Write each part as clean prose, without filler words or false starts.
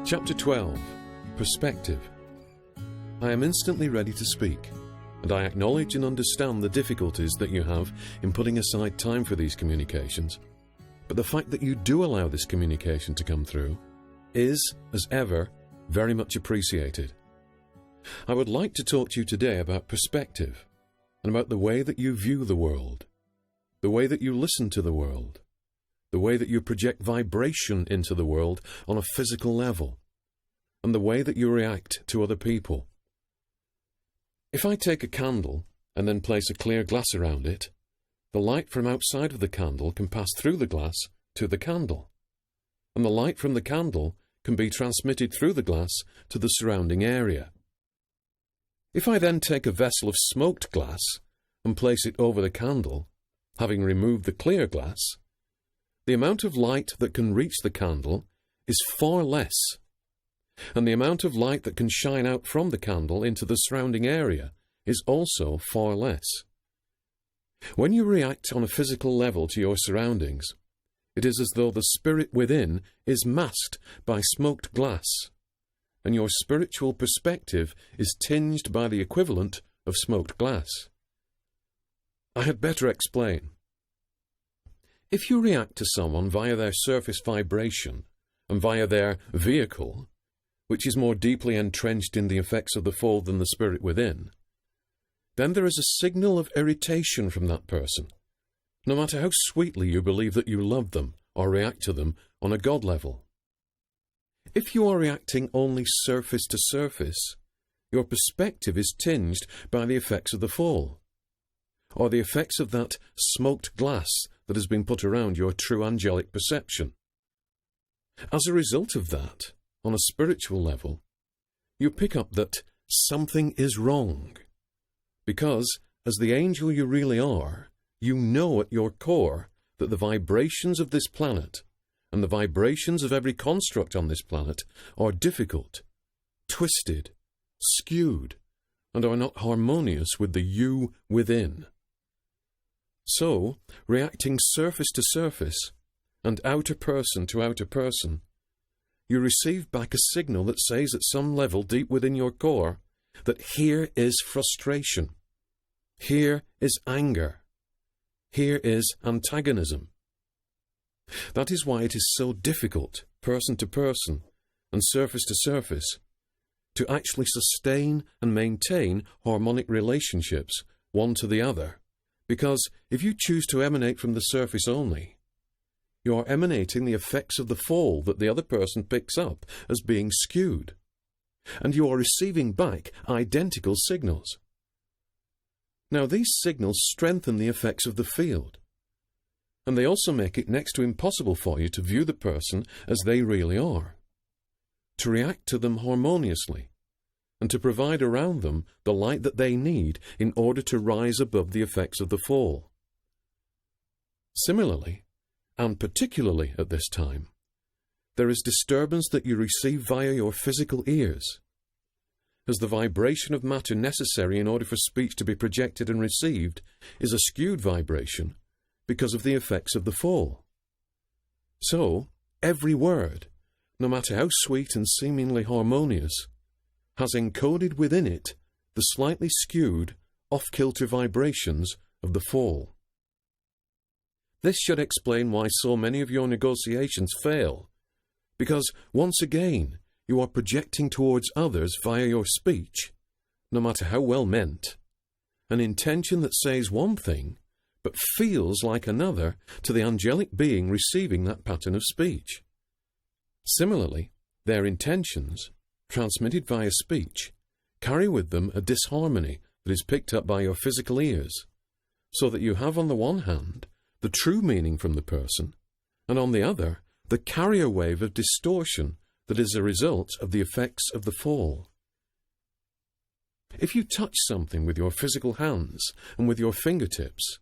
Chapter 12. Perspective. I am instantly ready to speak, and I acknowledge and understand the difficulties that you have in putting aside time for these communications, but the fact that you do allow this communication to come through is, as ever, very much appreciated. I would like to talk to you today about perspective, and about the way that you view the world, the way that you listen to the world, the way that you project vibration into the world on a physical level, and the way that you react to other people. If I take a candle and then place a clear glass around it, the light from outside of the candle can pass through the glass to the candle, and the light from the candle can be transmitted through the glass to the surrounding area. If I then take a vessel of smoked glass and place it over the candle, having removed the clear glass, the amount of light that can reach the candle is far less, and the amount of light that can shine out from the candle into the surrounding area is also far less. When you react on a physical level to your surroundings, it is as though the spirit within is masked by smoked glass, and your spiritual perspective is tinged by the equivalent of smoked glass. I had better explain. If you react to someone via their surface vibration and via their vehicle, which is more deeply entrenched in the effects of the fall than the spirit within, then there is a signal of irritation from that person, no matter how sweetly you believe that you love them or react to them on a God level. If you are reacting only surface to surface, your perspective is tinged by the effects of the fall, or the effects of that smoked glass that has been put around your true angelic perception. As a result of that, on a spiritual level, you pick up that something is wrong, because, as the angel you really are, you know at your core that the vibrations of this planet and the vibrations of every construct on this planet are difficult, twisted, skewed, and are not harmonious with the you within. So, reacting surface to surface and outer person to outer person, you receive back a signal that says at some level deep within your core that here is frustration, here is anger, here is antagonism. That is why it is so difficult, person to person and surface to surface, to actually sustain and maintain harmonic relationships one to the other, because if you choose to emanate from the surface only, you are emanating the effects of the fall that the other person picks up as being skewed, and you are receiving back identical signals. Now, these signals strengthen the effects of the field, and they also make it next to impossible for you to view the person as they really are, to react to them harmoniously, and to provide around them the light that they need in order to rise above the effects of the fall. Similarly, and particularly at this time, there is disturbance that you receive via your physical ears, as the vibration of matter necessary in order for speech to be projected and received is a skewed vibration because of the effects of the fall. So, every word, no matter how sweet and seemingly harmonious, has encoded within it the slightly skewed, off-kilter vibrations of the fall. This should explain why so many of your negotiations fail, because, once again, you are projecting towards others via your speech, no matter how well meant, an intention that says one thing, but feels like another to the angelic being receiving that pattern of speech. Similarly, their intentions, transmitted via speech, carry with them a disharmony that is picked up by your physical ears, so that you have on the one hand the true meaning from the person, and on the other the carrier wave of distortion that is a result of the effects of the fall. If you touch something with your physical hands and with your fingertips,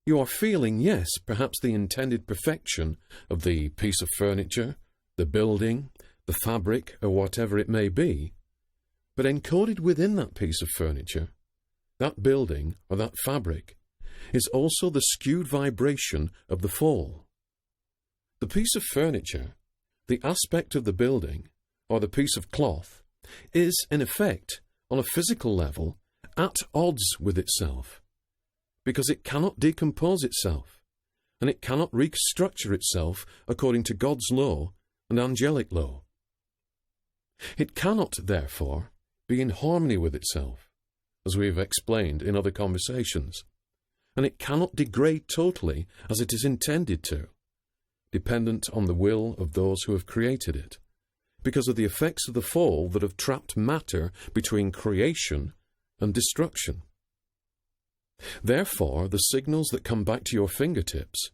you are feeling, yes, perhaps the intended perfection of the piece of furniture, the building, the fabric, or whatever it may be, but encoded within that piece of furniture, that building, or that fabric, is also the skewed vibration of the fall. The piece of furniture, the aspect of the building, or the piece of cloth, is, in effect, on a physical level, at odds with itself, because it cannot decompose itself, and it cannot restructure itself according to God's law and angelic law. It cannot, therefore, be in harmony with itself, as we have explained in other conversations, and it cannot degrade totally as it is intended to, dependent on the will of those who have created it, because of the effects of the fall that have trapped matter between creation and destruction. Therefore, the signals that come back to your fingertips,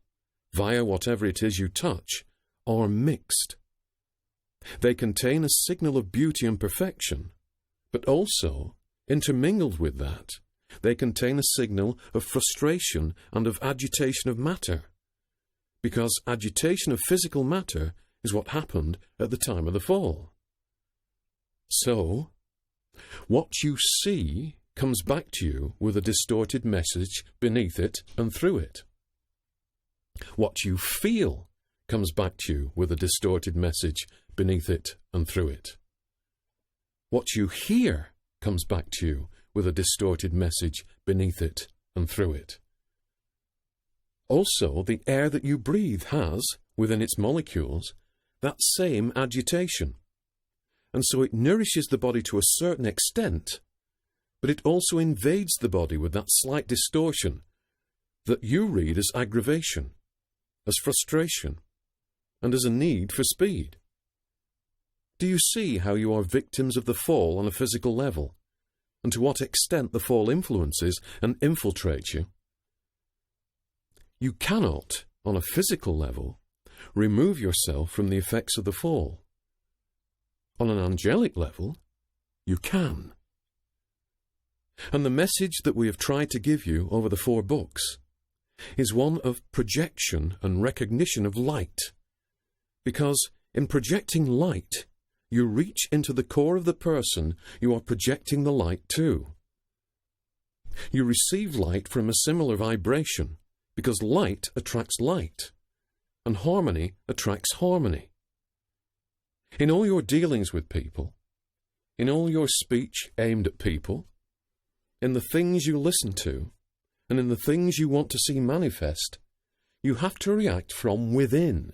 via whatever it is you touch, are mixed. They contain a signal of beauty and perfection, but also, intermingled with that, they contain a signal of frustration and of agitation of matter, because agitation of physical matter is what happened at the time of the fall. So, what you see comes back to you with a distorted message beneath it and through it. What you feel comes back to you with a distorted message beneath it and through it. What you hear comes back to you with a distorted message beneath it and through it. Also, the air that you breathe has, within its molecules, that same agitation, and so it nourishes the body to a certain extent, but it also invades the body with that slight distortion that you read as aggravation, as frustration, and as a need for speed. Do you see how you are victims of the fall on a physical level, and to what extent the fall influences and infiltrates you? You cannot, on a physical level, remove yourself from the effects of the fall. On an angelic level, you can. And the message that we have tried to give you over the 4 books is one of projection and recognition of light, because in projecting light, you reach into the core of the person you are projecting the light to. You receive light from a similar vibration, because light attracts light, and harmony attracts harmony. In all your dealings with people, in all your speech aimed at people, in the things you listen to, and in the things you want to see manifest, you have to react from within,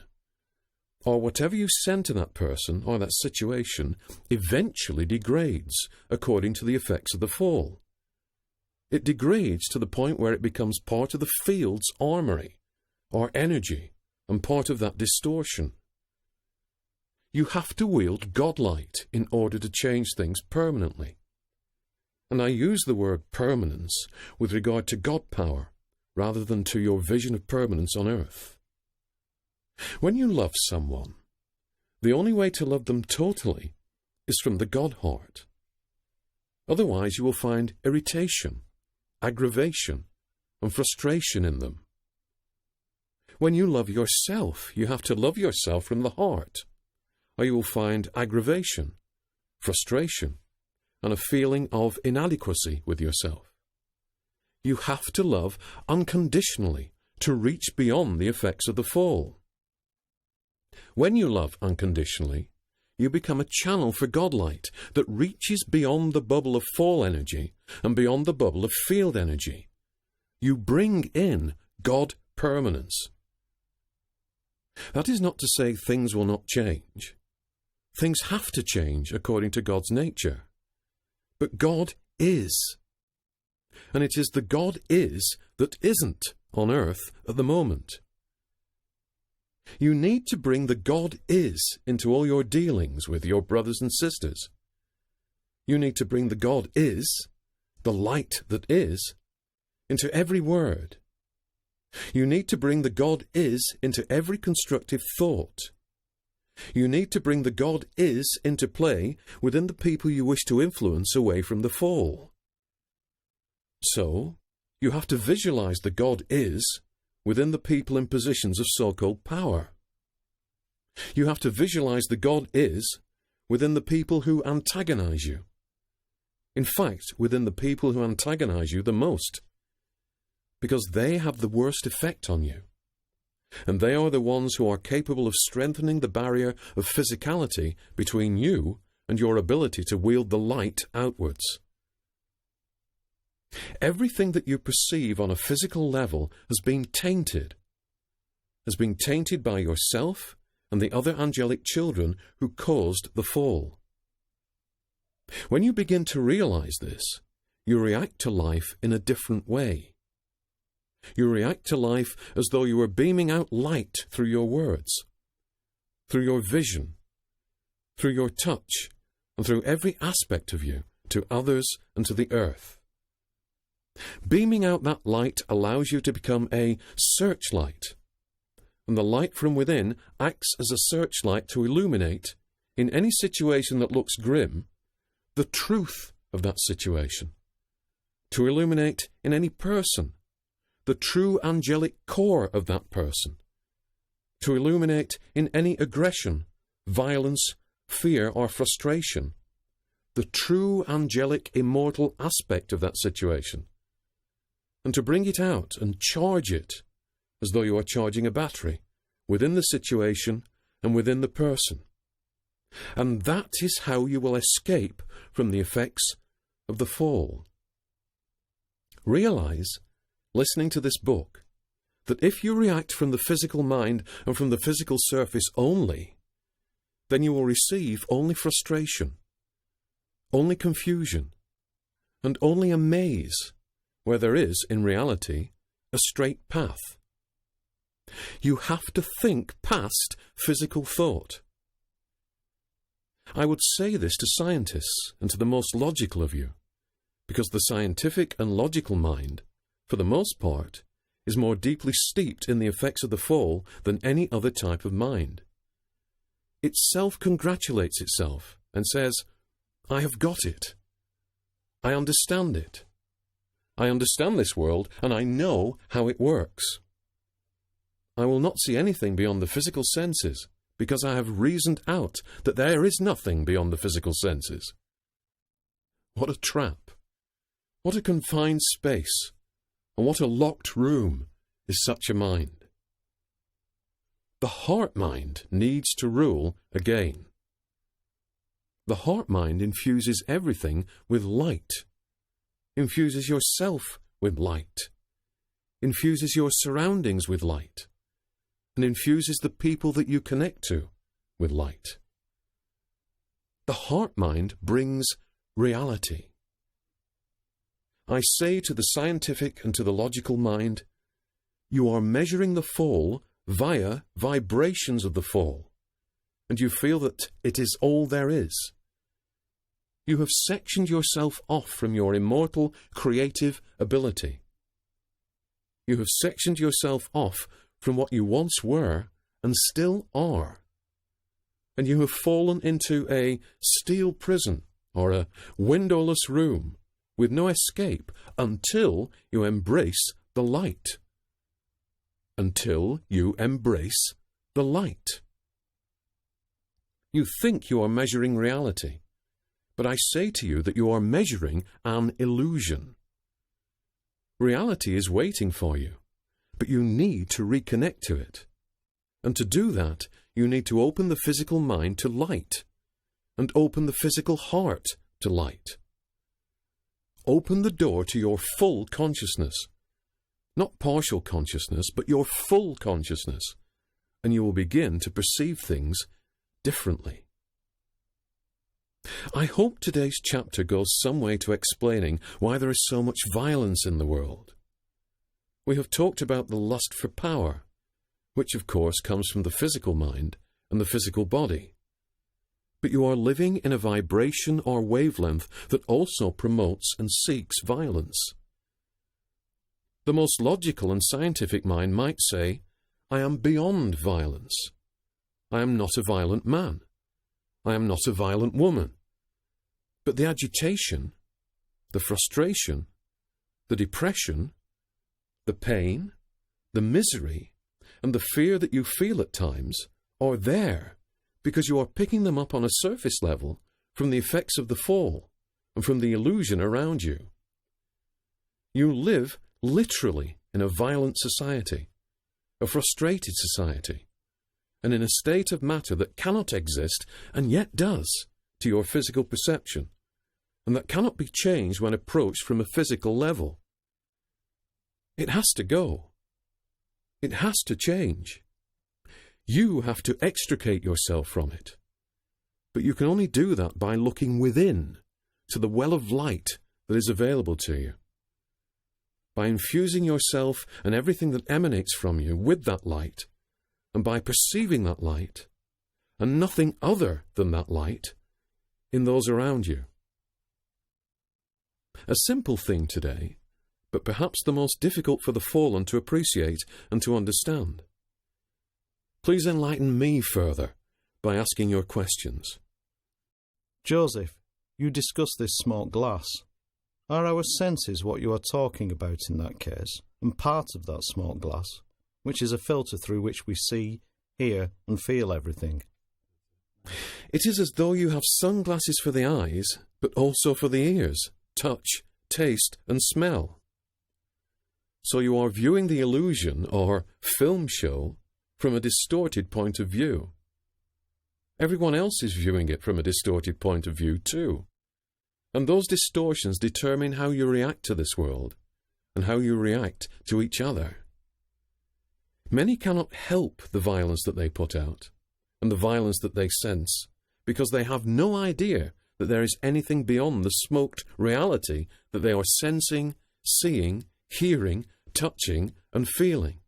or whatever you send to that person or that situation eventually degrades according to the effects of the fall. It degrades to the point where it becomes part of the field's armory, or energy, and part of that distortion. You have to wield Godlight in order to change things permanently. And I use the word permanence with regard to God power, rather than to your vision of permanence on earth. When you love someone, the only way to love them totally is from the God heart. Otherwise you will find irritation, aggravation, and frustration in them. When you love yourself, you have to love yourself from the heart, or you will find aggravation, frustration, and a feeling of inadequacy with yourself. You have to love unconditionally to reach beyond the effects of the fall. When you love unconditionally, you become a channel for Godlight that reaches beyond the bubble of fall energy and beyond the bubble of field energy. You bring in God permanence. That is not to say things will not change. Things have to change according to God's nature. But God is. And it is the God is that isn't on earth at the moment. You need to bring the God is into all your dealings with your brothers and sisters. You need to bring the God is, the light that is, into every word. You need to bring the God is into every constructive thought. You need to bring the God is into play within the people you wish to influence away from the fall. So, you have to visualize the God is within the people in positions of so-called power. You have to visualize the God is within the people who antagonize you. In fact, within the people who antagonize you the most, because they have the worst effect on you. And they are the ones who are capable of strengthening the barrier of physicality between you and your ability to wield the light outwards. Everything that you perceive on a physical level has been tainted by yourself and the other angelic children who caused the fall. When you begin to realize this, you react to life in a different way. You react to life as though you were beaming out light through your words, through your vision, through your touch, and through every aspect of you, to others and to the earth. Beaming out that light allows you to become a searchlight, and the light from within acts as a searchlight to illuminate, in any situation that looks grim, the truth of that situation, to illuminate in any person the true angelic core of that person, to illuminate in any aggression, violence, fear, or frustration the true angelic immortal aspect of that situation, and to bring it out and charge it as though you are charging a battery within the situation and within the person. And that is how you will escape from the effects of the fall. Realize, listening to this book, that if you react from the physical mind and from the physical surface only, then you will receive only frustration, only confusion, and only a maze where there is, in reality, a straight path. You have to think past physical thought. I would say this to scientists and to the most logical of you, because the scientific and logical mind, for the most part, is more deeply steeped in the effects of the fall than any other type of mind. It self-congratulates itself and says, I have got it. I understand it. I understand this world, and I know how it works. I will not see anything beyond the physical senses, because I have reasoned out that there is nothing beyond the physical senses. What a trap! What a confined space! And what a locked room is such a mind. The heart mind needs to rule again. The heart mind infuses everything with light, infuses yourself with light, infuses your surroundings with light, and infuses the people that you connect to with light. The heart mind brings reality. I say to the scientific and to the logical mind, you are measuring the fall via vibrations of the fall, and you feel that it is all there is. You have sectioned yourself off from your immortal creative ability. You have sectioned yourself off from what you once were and still are. And you have fallen into a steel prison or a windowless room with no escape until you embrace the light. Until you embrace the light. You think you are measuring reality, but I say to you that you are measuring an illusion. Reality is waiting for you, but you need to reconnect to it. And to do that, you need to open the physical mind to light, and open the physical heart to light. Open the door to your full consciousness. Not partial consciousness, but your full consciousness. And you will begin to perceive things differently. I hope today's chapter goes some way to explaining why there is so much violence in the world. We have talked about the lust for power, which of course comes from the physical mind and the physical body. But you are living in a vibration or wavelength that also promotes and seeks violence. The most logical and scientific mind might say, I am beyond violence. I am not a violent man. I am not a violent woman. But the agitation, the frustration, the depression, the pain, the misery, and the fear that you feel at times are there because you are picking them up on a surface level from the effects of the fall and from the illusion around you. You live literally in a violent society, a frustrated society, and in a state of matter that cannot exist and yet does to your physical perception, and that cannot be changed when approached from a physical level. It has to go. It has to change. You have to extricate yourself from it. But you can only do that by looking within to the well of light that is available to you. By infusing yourself and everything that emanates from you with that light, and by perceiving that light, and nothing other than that light, in those around you. A simple thing today, but perhaps the most difficult for the fallen to appreciate and to understand. Please enlighten me further by asking your questions. Joseph, you discussed this smoked glass. Are our senses what you are talking about in that case, and part of that smoked glass, which is a filter through which we see, hear, and feel everything? It is as though you have sunglasses for the eyes, but also for the ears, touch, taste, and smell. So you are viewing the illusion, or film show, from a distorted point of view. Everyone else is viewing it from a distorted point of view too. And those distortions determine how you react to this world, and how you react to each other. Many cannot help the violence that they put out, and the violence that they sense, because they have no idea that there is anything beyond the smoked reality that they are sensing, seeing, hearing, touching, and feeling.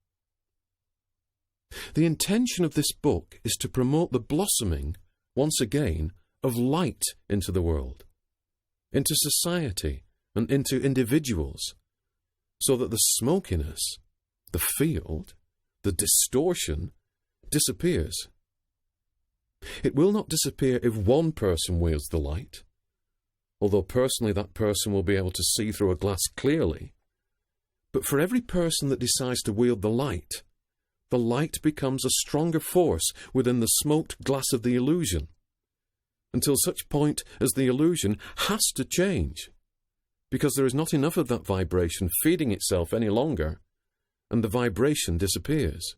The intention of this book is to promote the blossoming, once again, of light into the world, into society, and into individuals, so that the smokiness, the field, the distortion, disappears. It will not disappear if one person wields the light, although personally that person will be able to see through a glass clearly. But for every person that decides to wield the light becomes a stronger force within the smoked glass of the illusion, until such point as the illusion has to change, because there is not enough of that vibration feeding itself any longer, and the vibration disappears.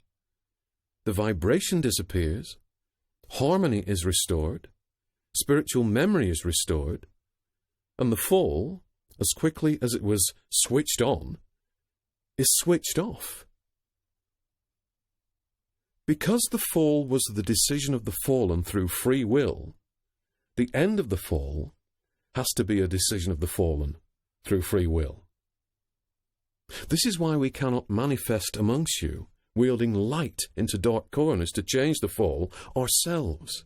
The vibration disappears, harmony is restored, spiritual memory is restored, and the fall, as quickly as it was switched on, is switched off. Because the fall was the decision of the fallen through free will, the end of the fall has to be a decision of the fallen through free will. This is why we cannot manifest amongst you, wielding light into dark corners to change the fall ourselves.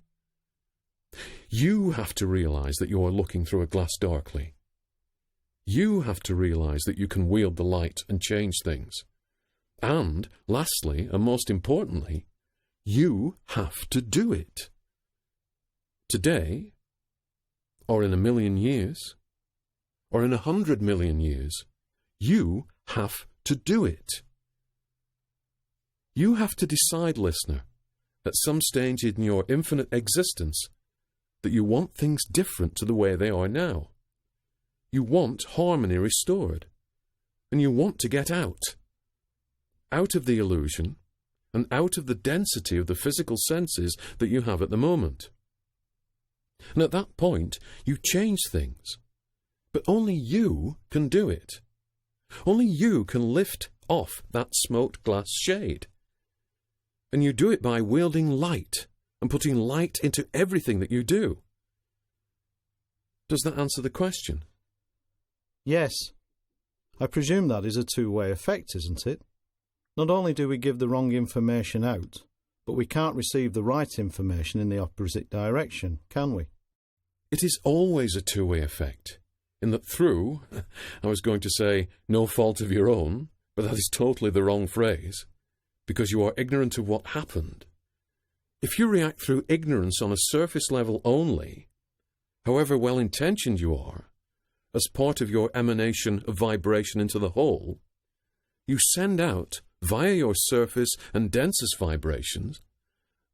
You have to realize that you are looking through a glass darkly. You have to realize that you can wield the light and change things. And, lastly, and most importantly, you have to do it. Today, or in 1,000,000 years, or in 100 million years, you have to do it. You have to decide, listener, at some stage in your infinite existence, that you want things different to the way they are now. You want harmony restored, and you want to get out of the illusion, and out of the density of the physical senses that you have at the moment. And at that point, you change things. But only you can do it. Only you can lift off that smoked glass shade. And you do it by wielding light and putting light into everything that you do. Does that answer the question? Yes. I presume that is a two-way effect, isn't it? Not only do we give the wrong information out, but we can't receive the right information in the opposite direction, can we? It is always a two-way effect, in that through, I was going to say, no fault of your own, but that is totally the wrong phrase, because you are ignorant of what happened. If you react through ignorance on a surface level only, however well-intentioned you are, as part of your emanation of vibration into the whole, you send out, via your surface and densest vibrations,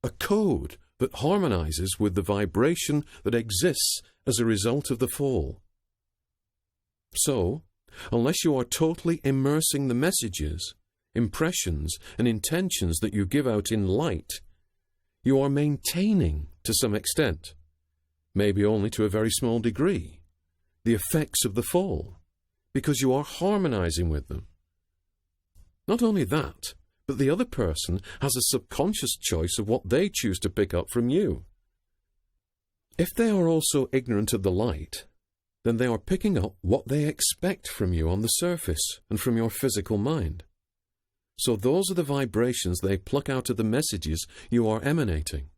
a code that harmonizes with the vibration that exists as a result of the fall. So, unless you are totally immersing the messages impressions, and intentions that you give out in light, you are maintaining to some extent, maybe only to a very small degree, the effects of the fall, because you are harmonizing with them. Not only that, but the other person has a subconscious choice of what they choose to pick up from you. If they are also ignorant of the light, then they are picking up what they expect from you on the surface and from your physical mind. So those are the vibrations they pluck out of the messages you are emanating.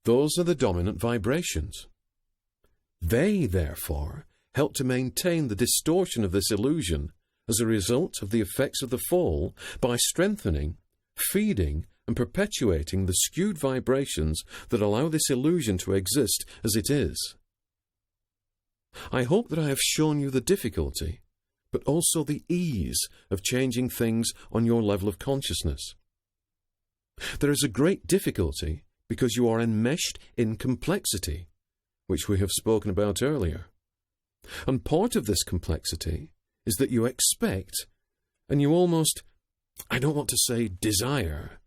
Those are the dominant vibrations. They, therefore, help to maintain the distortion of this illusion as a result of the effects of the fall by strengthening, feeding, and perpetuating the skewed vibrations that allow this illusion to exist as it is. I hope that I have shown you the difficulty, but also the ease of changing things on your level of consciousness. There is a great difficulty because you are enmeshed in complexity, which we have spoken about earlier. And part of this complexity is that you expect, and you almost, I don't want to say desire,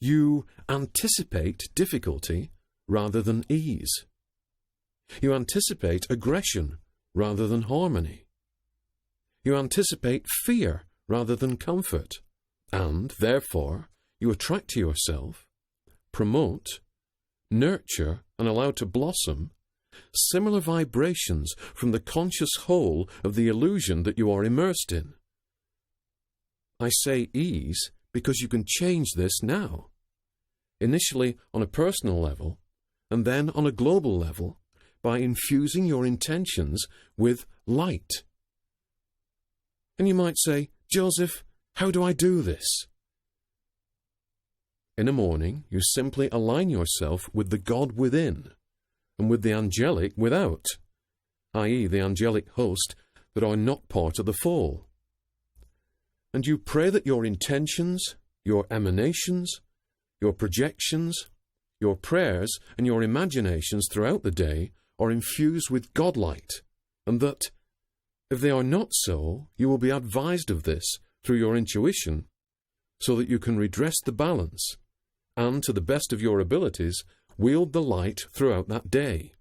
you anticipate difficulty rather than ease. You anticipate aggression rather than harmony. You anticipate fear rather than comfort, and, therefore, you attract to yourself, promote, nurture, and allow to blossom similar vibrations from the conscious whole of the illusion that you are immersed in. I say ease because you can change this now, initially on a personal level, and then on a global level, by infusing your intentions with light. And you might say, Joseph, how do I do this? In the morning, you simply align yourself with the God within and with the angelic without, i.e. the angelic host that are not part of the fall. And you pray that your intentions, your emanations, your projections, your prayers, and your imaginations throughout the day are infused with Godlight, and that, if they are not so, you will be advised of this through your intuition, so that you can redress the balance, and, to the best of your abilities, wield the light throughout that day.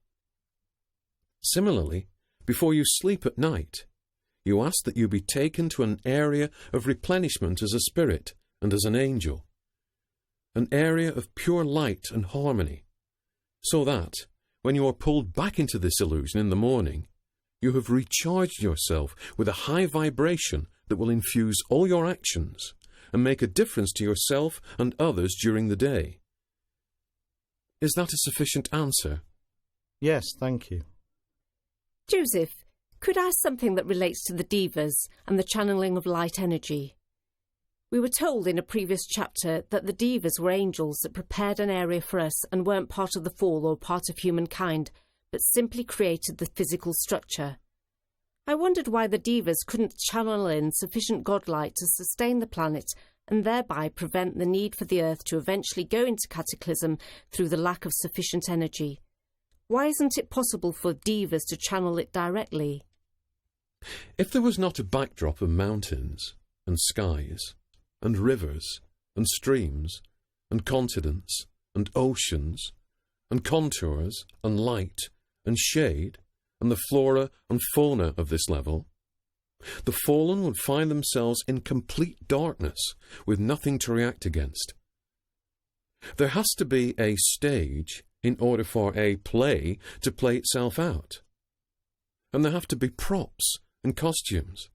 Similarly, before you sleep at night, you ask that you be taken to an area of replenishment as a spirit and as an angel, an area of pure light and harmony, so that, when you are pulled back into this illusion in the morning, you have recharged yourself with a high vibration that will infuse all your actions and make a difference to yourself and others during the day. Is that a sufficient answer? Yes, thank you. Joseph, could I ask something that relates to the divas and the channeling of light energy? We were told in a previous chapter that the divas were angels that prepared an area for us and weren't part of the fall or part of humankind, but simply created the physical structure. I wondered why the divas couldn't channel in sufficient godlight to sustain the planet and thereby prevent the need for the Earth to eventually go into cataclysm through the lack of sufficient energy. Why isn't it possible for divas to channel it directly? If there was not a backdrop of mountains and skies and rivers and streams and continents and oceans and contours and light and shade and the flora and fauna of this level, the fallen would find themselves in complete darkness with nothing to react against. There has to be a stage in order for a play to play itself out. And there have to be props and costumes.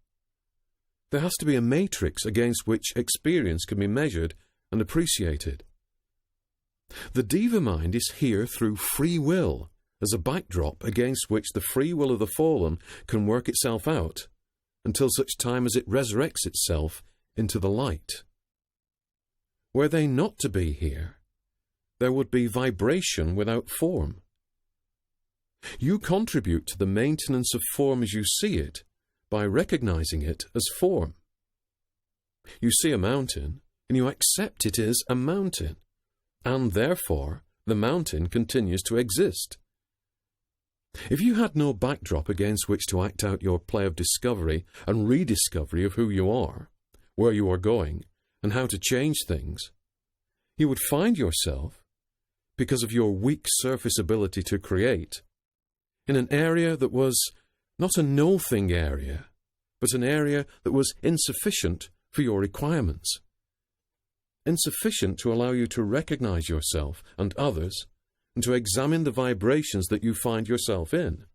There has to be a matrix against which experience can be measured and appreciated. The diva mind is here through free will as a backdrop against which the free will of the fallen can work itself out until such time as it resurrects itself into the light. Were they not to be here, there would be vibration without form. You contribute to the maintenance of form as you see it by recognizing it as form. You see a mountain and you accept it is a mountain, and therefore the mountain continues to exist. If you had no backdrop against which to act out your play of discovery and rediscovery of who you are, where you are going and how to change things, you would find yourself, because of your weak surface ability to create, in an area that was not a no-thing area, but an area that was insufficient for your requirements. Insufficient to allow you to recognize yourself and others, and to examine the vibrations that you find yourself in.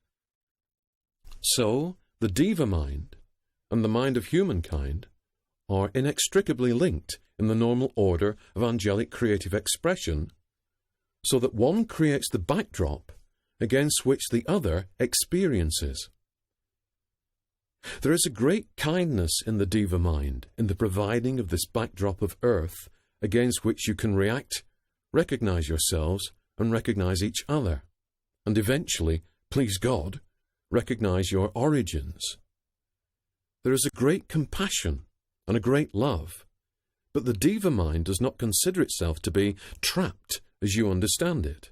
So, the diva mind and the mind of humankind are inextricably linked in the normal order of angelic creative expression, so that one creates the backdrop against which the other experiences. There is a great kindness in the diva mind in the providing of this backdrop of earth against which you can react, recognize yourselves, and recognize each other, and eventually, please God, recognize your origins. There is a great compassion and a great love, but the diva mind does not consider itself to be trapped as you understand it.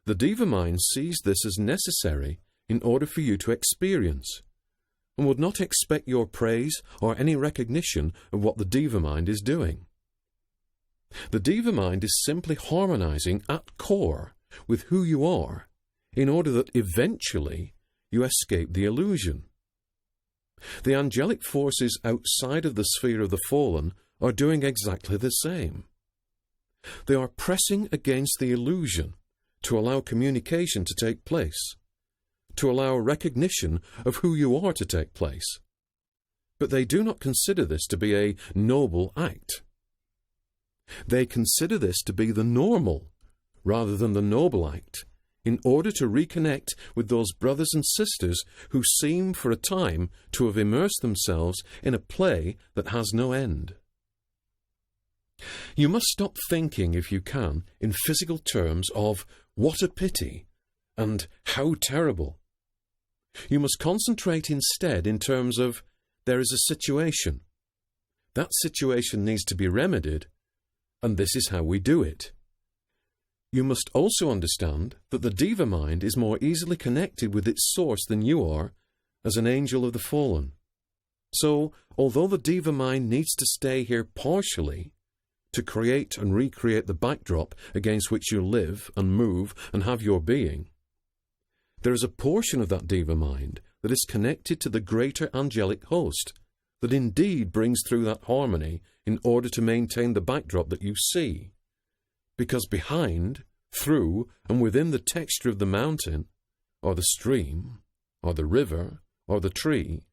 The diva mind sees this as necessary in order for you to experience, and would not expect your praise or any recognition of what the diva mind is doing. The diva mind is simply harmonizing at core with who you are in order that eventually you escape the illusion. The angelic forces outside of the sphere of the fallen are doing exactly the same. They are pressing against the illusion to allow communication to take place, to allow recognition of who you are to take place. But they do not consider this to be a noble act. They consider this to be the normal, rather than the noble act, in order to reconnect with those brothers and sisters who seem for a time to have immersed themselves in a play that has no end. You must stop thinking, if you can, in physical terms of what a pity and how terrible. You must concentrate instead in terms of there is a situation. That situation needs to be remedied, and this is how we do it. You must also understand that the diva mind is more easily connected with its source than you are as an angel of the fallen. So, although the diva mind needs to stay here partially to create and recreate the backdrop against which you live and move and have your being, there is a portion of that diva mind that is connected to the greater angelic host that indeed brings through that harmony in order to maintain the backdrop that you see. Because behind, through, and within the texture of the mountain, or the stream, or the river, or the tree,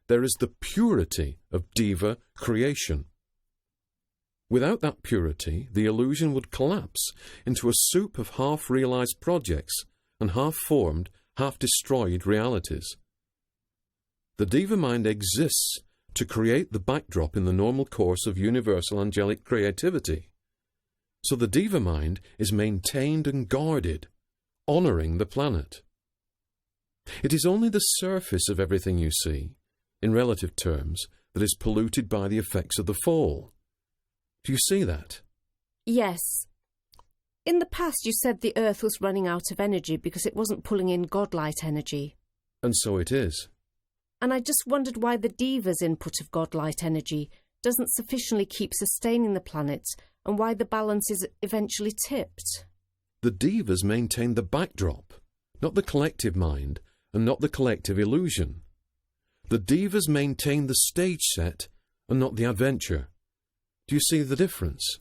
there is the purity of diva creation. Without that purity, the illusion would collapse into a soup of half-realized projects and half-formed, half-destroyed realities. The diva mind exists to create the backdrop in the normal course of universal angelic creativity. So the diva mind is maintained and guarded, honoring the planet. It is only the surface of everything you see, in relative terms, that is polluted by the effects of the fall. Do you see that? Yes. In the past you said the Earth was running out of energy because it wasn't pulling in godlight energy. And so it is. And I just wondered why the diva's input of godlight energy doesn't sufficiently keep sustaining the planet, and why the balance is eventually tipped. The divas maintain the backdrop, not the collective mind, and not the collective illusion. The divas maintain the stage set, and not the adventure. Do you see the difference?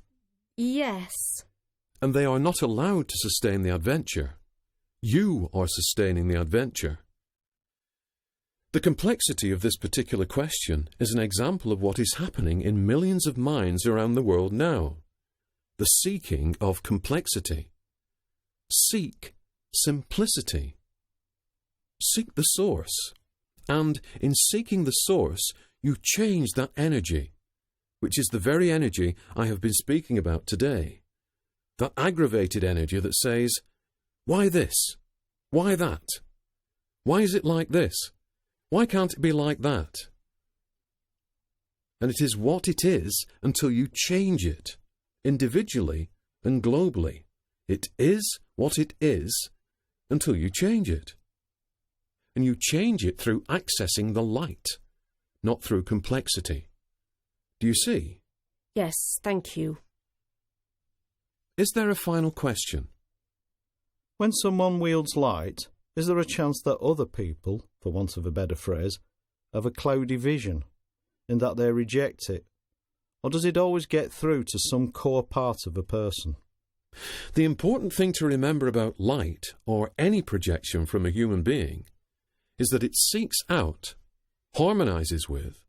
Yes. And they are not allowed to sustain the adventure. You are sustaining the adventure. The complexity of this particular question is an example of what is happening in millions of minds around the world now. The seeking of complexity. Seek simplicity. Seek the source. And in seeking the source, you change that energy, which is the very energy I have been speaking about today. That aggravated energy that says, why this? Why that? Why is it like this? Why can't it be like that? And it is what it is until you change it, individually and globally. It is what it is until you change it. And you change it through accessing the light, not through complexity. Do you see? Yes, thank you. Is there a final question? When someone wields light, is there a chance that other people, for want of a better phrase, have a cloudy vision, in that they reject it? Or does it always get through to some core part of a person? The important thing to remember about light, or any projection from a human being, is that it seeks out, harmonizes with,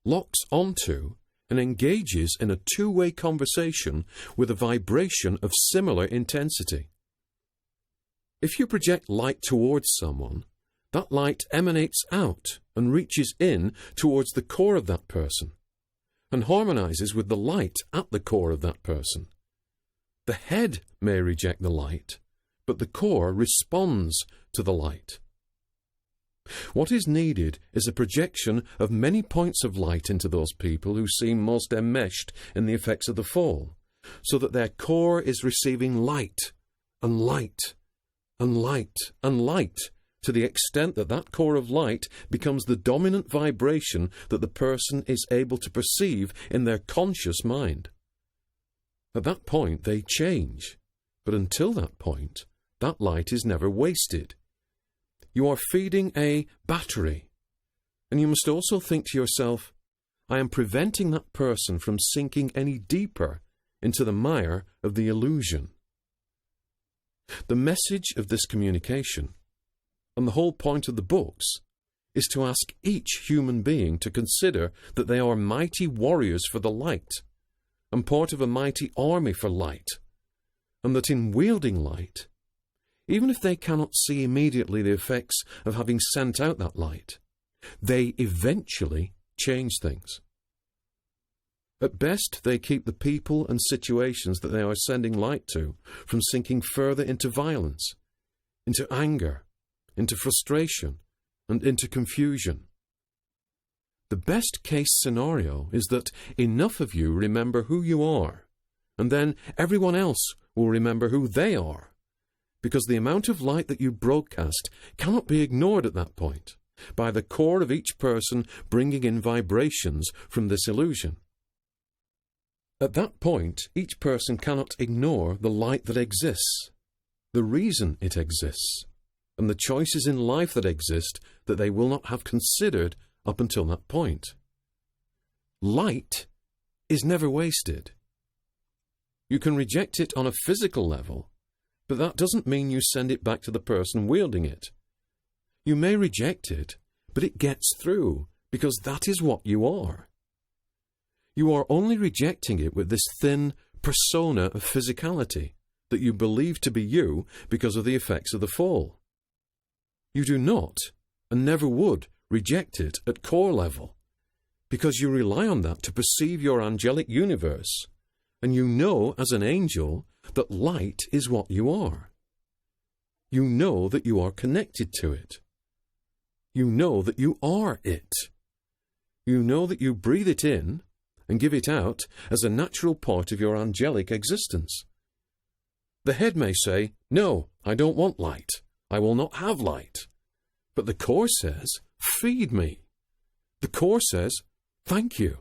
locks onto, and engages in a two-way conversation with a vibration of similar intensity. If you project light towards someone, that light emanates out and reaches in towards the core of that person, and harmonizes with the light at the core of that person. The head may reject the light, but the core responds to the light. What is needed is a projection of many points of light into those people who seem most enmeshed in the effects of the fall, so that their core is receiving light and light and light and light, to the extent that that core of light becomes the dominant vibration that the person is able to perceive in their conscious mind. At that point they change, but until that point, that light is never wasted. You are feeding a battery, and you must also think to yourself, I am preventing that person from sinking any deeper into the mire of the illusion. The message of this communication, and the whole point of the books, is to ask each human being to consider that they are mighty warriors for the light, and part of a mighty army for light, and that in wielding light, even if they cannot see immediately the effects of having sent out that light, they eventually change things. At best, they keep the people and situations that they are sending light to from sinking further into violence, into anger, into frustration, and into confusion. The best case scenario is that enough of you remember who you are, and then everyone else will remember who they are, because the amount of light that you broadcast cannot be ignored at that point, by the core of each person bringing in vibrations from this illusion. At that point, each person cannot ignore the light that exists, the reason it exists, and the choices in life that exist that they will not have considered up until that point. Light is never wasted. You can reject it on a physical level, but that doesn't mean you send it back to the person wielding it. You may reject it, but it gets through, because that is what you are. You are only rejecting it with this thin persona of physicality that you believe to be you because of the effects of the fall. You do not, and never would, reject it at core level, because you rely on that to perceive your angelic universe, and you know as an angel that light is what you are. You know that you are connected to it. You know that you are it. You know that you breathe it in and give it out as a natural part of your angelic existence. The head may say, no, I don't want light. I will not have light. But the core says, feed me. The core says, thank you.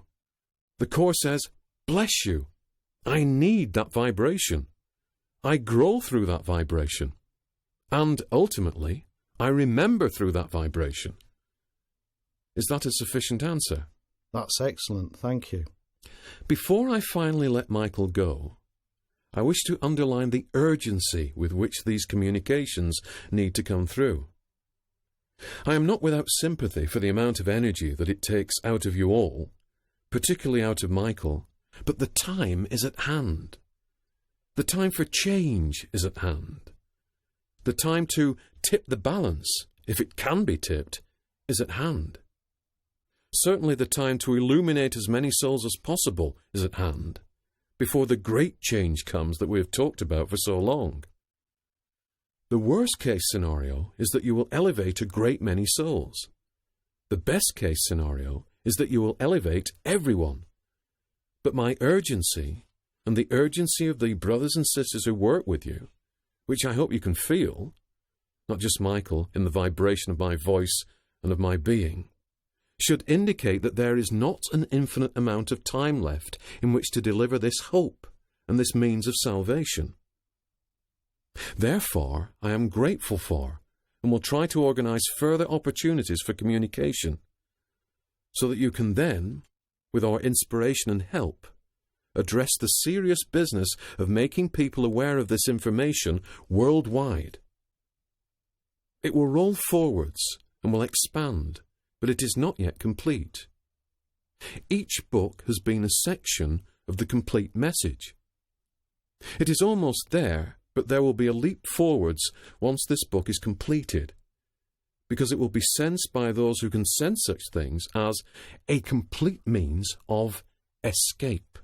The core says, bless you. I need that vibration. I grow through that vibration. And ultimately, I remember through that vibration. Is that a sufficient answer? That's excellent, thank you. Before I finally let Michael go, I wish to underline the urgency with which these communications need to come through. I am not without sympathy for the amount of energy that it takes out of you all, particularly out of Michael, but the time is at hand. The time for change is at hand. The time to tip the balance, if it can be tipped, is at hand. Certainly the time to illuminate as many souls as possible is at hand, before the great change comes that we have talked about for so long. The worst-case scenario is that you will elevate a great many souls. The best-case scenario is that you will elevate everyone. But my urgency, and the urgency of the brothers and sisters who work with you, which I hope you can feel, not just Michael, in the vibration of my voice and of my being, should indicate that there is not an infinite amount of time left in which to deliver this hope and this means of salvation. Therefore, I am grateful for and will try to organize further opportunities for communication so that you can then, with our inspiration and help, address the serious business of making people aware of this information worldwide. It will roll forwards and will expand, but it is not yet complete. Each book has been a section of the complete message. It is almost there, but there will be a leap forwards once this book is completed, because it will be sensed by those who can sense such things as a complete means of escape.